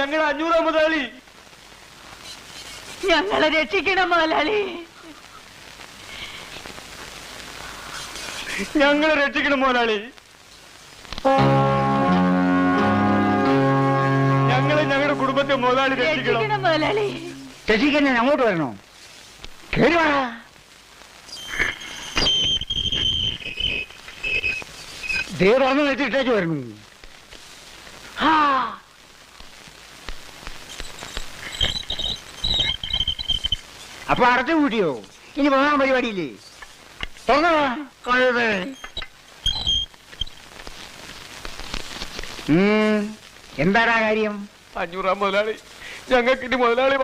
ഞങ്ങൾ 500 മുതലാളി. ഞങ്ങളെ രക്ഷിക്കണം മുതലാളി, ഞങ്ങളെ രക്ഷിക്കണം മുതലാളി. ഞങ്ങളെ ഞങ്ങളുടെ കുടുംബത്തെ മുതലാളി രക്ഷിക്കണം മുതലാളി. രക്ഷിക്കാൻ ഞാൻ അങ്ങോട്ട് വരണോ? കേറി വാ. ദേ പറഞ്ഞു വെച്ചിട്ടേക്ക് വരണു. അപ്പൊ അടച്ചു കൂട്ടിയോ? ഇനി പോകാൻ പരിപാടിയില്ലേ? എന്താടാ കാര്യം? 500 മുതലാളി. ഞങ്ങൾക്ക് ഇനി മുതലാളി